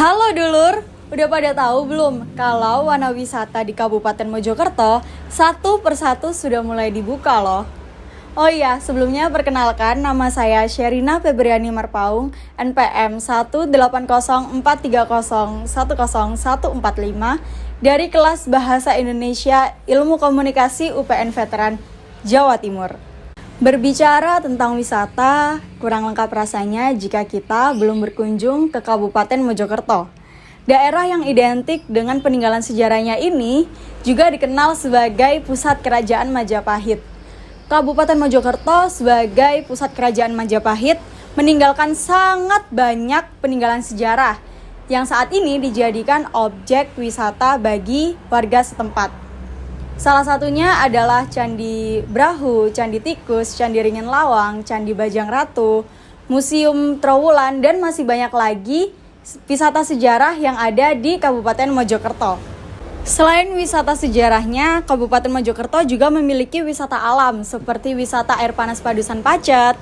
Halo dulur, udah pada tahu belum kalau warna wisata di Kabupaten Mojokerto satu persatu sudah mulai dibuka loh. Oh iya, sebelumnya perkenalkan nama saya Sherina Febriani Marpaung, NPM 18043010145 dari kelas Bahasa Indonesia Ilmu Komunikasi UPN Veteran Jawa Timur. Berbicara tentang wisata, kurang lengkap rasanya jika kita belum berkunjung ke Kabupaten Mojokerto. Daerah yang identik dengan peninggalan sejarahnya ini juga dikenal sebagai pusat kerajaan Majapahit. Kabupaten Mojokerto sebagai pusat kerajaan Majapahit meninggalkan sangat banyak peninggalan sejarah yang saat ini dijadikan objek wisata bagi warga setempat. Salah satunya adalah Candi Brahu, Candi Tikus, Candi Ringin Lawang, Candi Bajang Ratu, Museum Trowulan, dan masih banyak lagi wisata sejarah yang ada di Kabupaten Mojokerto. Selain wisata sejarahnya, Kabupaten Mojokerto juga memiliki wisata alam seperti wisata air panas Padusan Pacet,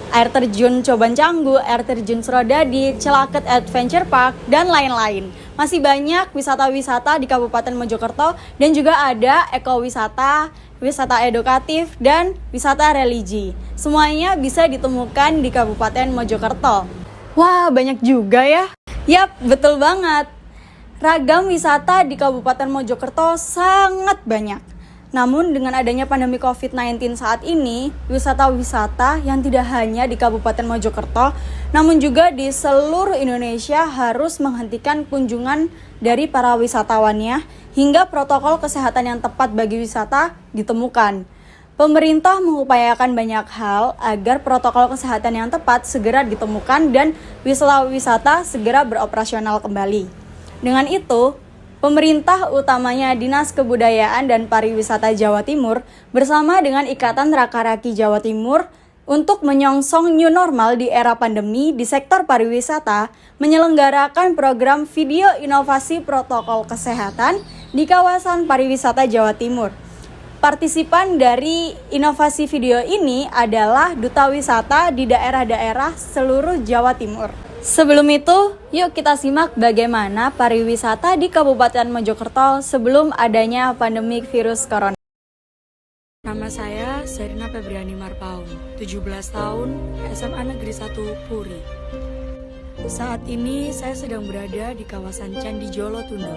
air terjun Coban Canggu, air terjun Surodadi, Celaket Adventure Park, dan lain-lain. Masih banyak wisata-wisata di Kabupaten Mojokerto dan juga ada ekowisata, wisata edukatif, dan wisata religi. Semuanya bisa ditemukan di Kabupaten Mojokerto. Wah, banyak juga ya. Yap, betul banget. Ragam wisata di Kabupaten Mojokerto sangat banyak. Namun dengan adanya pandemi COVID-19 saat ini, wisata-wisata yang tidak hanya di Kabupaten Mojokerto, namun juga di seluruh Indonesia harus menghentikan kunjungan dari para wisatawannya hingga protokol kesehatan yang tepat bagi wisata ditemukan. Pemerintah mengupayakan banyak hal agar protokol kesehatan yang tepat segera ditemukan dan wisata-wisata segera beroperasional kembali. Dengan itu, pemerintah utamanya Dinas Kebudayaan dan Pariwisata Jawa Timur bersama dengan Ikatan Raka-Raki Jawa Timur untuk menyongsong new normal di era pandemi di sektor pariwisata menyelenggarakan program video inovasi protokol kesehatan di kawasan pariwisata Jawa Timur. Partisipan dari inovasi video ini adalah duta wisata di daerah-daerah seluruh Jawa Timur. Sebelum itu, yuk kita simak bagaimana pariwisata di Kabupaten Mojokerto sebelum adanya pandemi virus corona. Nama saya Sherina Febriani Marpaung, 17 tahun, SMA Negeri 1 Puri. Saat ini saya sedang berada di kawasan Candi Jolotundo.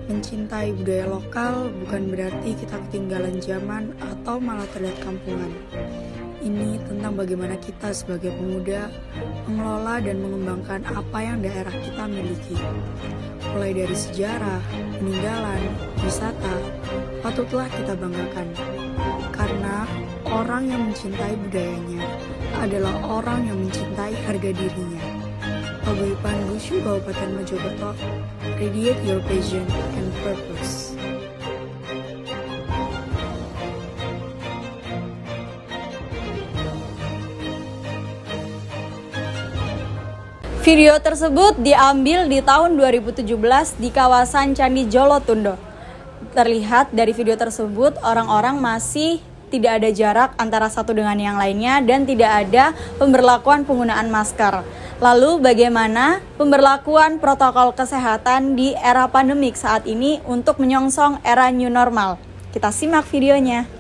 Mencintai budaya lokal bukan berarti kita ketinggalan zaman atau malah terlihat kampungan. Ini tentang bagaimana kita sebagai pemuda mengelola dan mengembangkan apa yang daerah kita miliki. Mulai dari sejarah, peninggalan, wisata, patutlah kita banggakan. Karena orang yang mencintai budayanya adalah orang yang mencintai harga dirinya. Paguyuban Wushu Kabupaten Mojokerto, radiate your passion and purpose. Video tersebut diambil di tahun 2017 di kawasan Candi Jolotundo. Terlihat dari video tersebut orang-orang masih tidak ada jarak antara satu dengan yang lainnya dan tidak ada pemberlakuan penggunaan masker. Lalu bagaimana pemberlakuan protokol kesehatan di era pandemik saat ini untuk menyongsong era new normal? Kita simak videonya.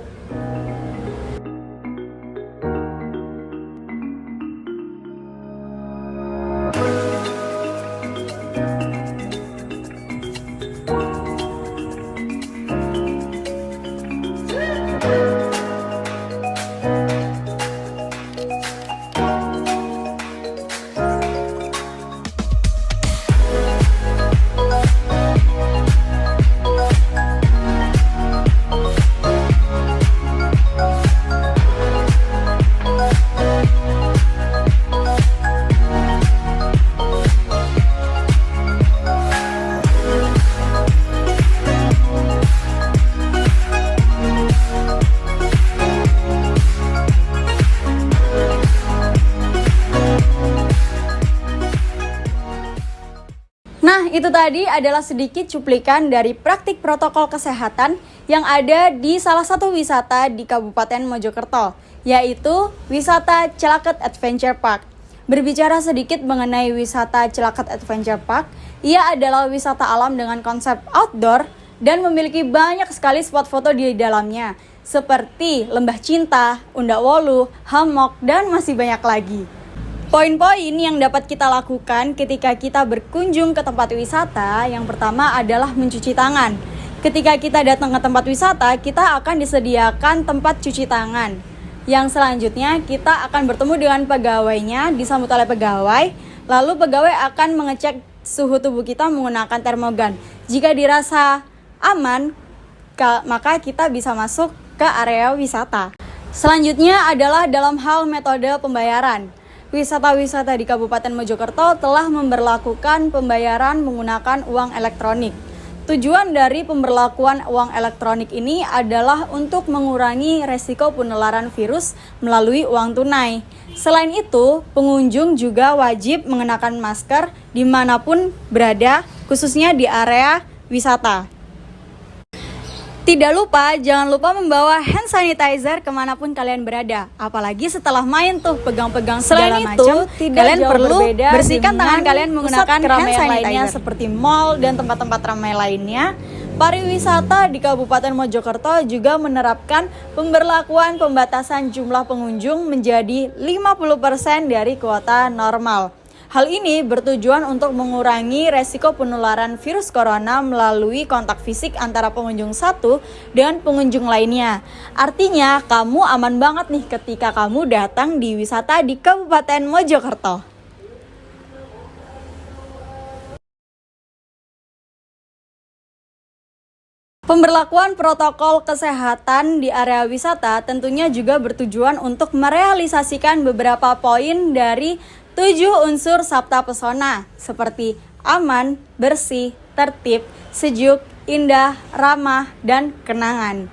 Itu tadi adalah sedikit cuplikan dari praktik protokol kesehatan yang ada di salah satu wisata di Kabupaten Mojokerto, yaitu wisata Cilaket Adventure Park. Berbicara sedikit mengenai wisata Cilaket Adventure Park, ia adalah wisata alam dengan konsep outdoor dan memiliki banyak sekali spot foto di dalamnya, seperti Lembah Cinta, Undak Wolu, Hamok, dan masih banyak lagi. Poin-poin yang dapat kita lakukan ketika kita berkunjung ke tempat wisata, yang pertama adalah mencuci tangan. Ketika kita datang ke tempat wisata, kita akan disediakan tempat cuci tangan. Yang selanjutnya, kita akan bertemu dengan pegawainya, disambut oleh pegawai, lalu pegawai akan mengecek suhu tubuh kita menggunakan termogan. Jika dirasa aman, maka kita bisa masuk ke area wisata. Selanjutnya adalah dalam hal metode pembayaran. Wisata-wisata di Kabupaten Mojokerto telah memberlakukan pembayaran menggunakan uang elektronik. Tujuan dari pemberlakuan uang elektronik ini adalah untuk mengurangi resiko penularan virus melalui uang tunai. Selain itu, pengunjung juga wajib mengenakan masker dimanapun berada, khususnya di area wisata. Tidak lupa, jangan lupa membawa hand sanitizer kemanapun kalian berada. Apalagi setelah main tuh pegang-pegang segala macam, kalian perlu bersihkan tangan kalian menggunakan hand sanitizer seperti mall dan tempat-tempat ramai lainnya. Pariwisata di Kabupaten Mojokerto juga menerapkan pemberlakuan pembatasan jumlah pengunjung menjadi 50% dari kuota normal. Hal ini bertujuan untuk mengurangi resiko penularan virus corona melalui kontak fisik antara pengunjung satu dengan pengunjung lainnya. Artinya, kamu aman banget nih ketika kamu datang di wisata di Kabupaten Mojokerto. Pemberlakuan protokol kesehatan di area wisata tentunya juga bertujuan untuk merealisasikan beberapa poin dari 7 unsur Sabta Pesona, seperti aman, bersih, tertib, sejuk, indah, ramah, dan kenangan.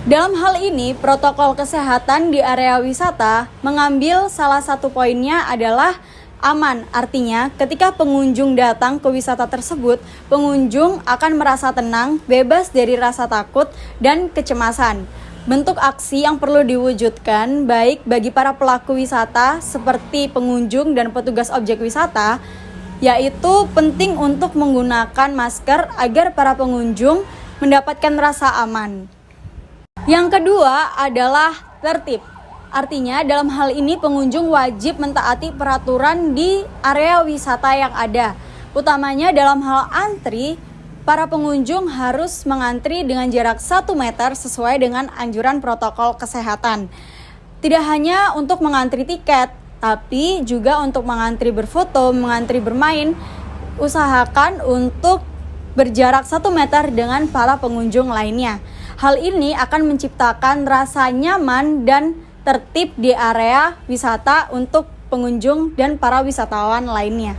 Dalam hal ini, protokol kesehatan di area wisata mengambil salah satu poinnya adalah aman. Artinya, ketika pengunjung datang ke wisata tersebut, pengunjung akan merasa tenang, bebas dari rasa takut dan kecemasan. Bentuk aksi yang perlu diwujudkan baik bagi para pelaku wisata seperti pengunjung dan petugas objek wisata, yaitu penting untuk menggunakan masker agar para pengunjung mendapatkan rasa aman. Yang kedua adalah tertib. Artinya dalam hal ini pengunjung wajib mentaati peraturan di area wisata yang ada. Utamanya dalam hal antri, para pengunjung harus mengantri dengan jarak 1 meter sesuai dengan anjuran protokol kesehatan. Tidak hanya untuk mengantri tiket, tapi juga untuk mengantri berfoto, mengantri bermain. Usahakan untuk berjarak 1 meter dengan para pengunjung lainnya. Hal ini akan menciptakan rasa nyaman dan tertib di area wisata untuk pengunjung dan para wisatawan lainnya.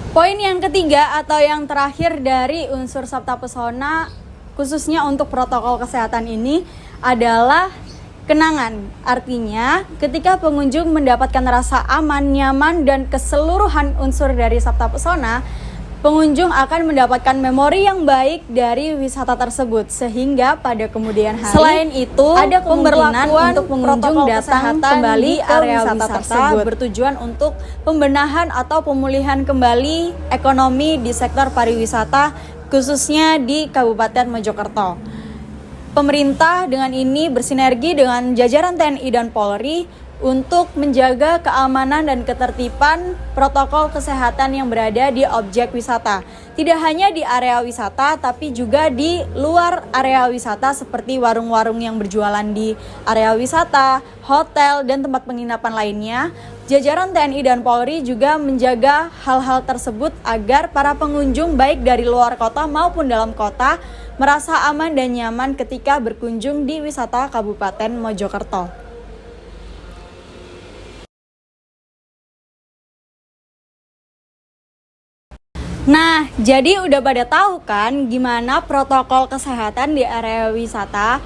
Poin yang ketiga atau yang terakhir dari unsur Sabta Pesona khususnya untuk protokol kesehatan ini adalah kenangan. Artinya ketika pengunjung mendapatkan rasa aman, nyaman, dan keseluruhan unsur dari Sabta Pesona, pengunjung akan mendapatkan memori yang baik dari wisata tersebut sehingga pada kemudian hari selain itu ada kemungkinan untuk pengunjung datang kembali ke area wisata tersebut bertujuan untuk pembenahan atau pemulihan kembali ekonomi di sektor pariwisata khususnya di Kabupaten Mojokerto. Pemerintah dengan ini bersinergi dengan jajaran TNI dan Polri untuk menjaga keamanan dan ketertiban protokol kesehatan yang berada di objek wisata. Tidak hanya di area wisata, tapi juga di luar area wisata seperti warung-warung yang berjualan di area wisata, hotel, dan tempat penginapan lainnya. Jajaran TNI dan Polri juga menjaga hal-hal tersebut agar para pengunjung baik dari luar kota maupun dalam kota merasa aman dan nyaman ketika berkunjung di wisata Kabupaten Mojokerto. Nah, jadi udah pada tahu kan gimana protokol kesehatan di area wisata?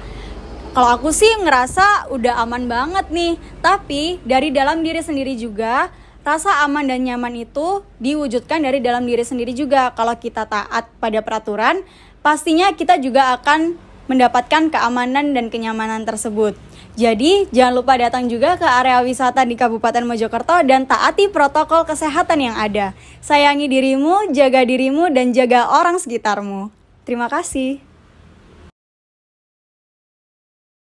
Kalau aku sih ngerasa udah aman banget nih. Tapi dari dalam diri sendiri juga Rasa aman dan nyaman itu diwujudkan dari dalam diri sendiri juga. Kalau kita taat pada peraturan, pastinya kita juga akan mendapatkan keamanan dan kenyamanan tersebut. Jadi, jangan lupa datang juga ke area wisata di Kabupaten Mojokerto dan taati protokol kesehatan yang ada. Sayangi dirimu, jaga dirimu, dan jaga orang sekitarmu. Terima kasih.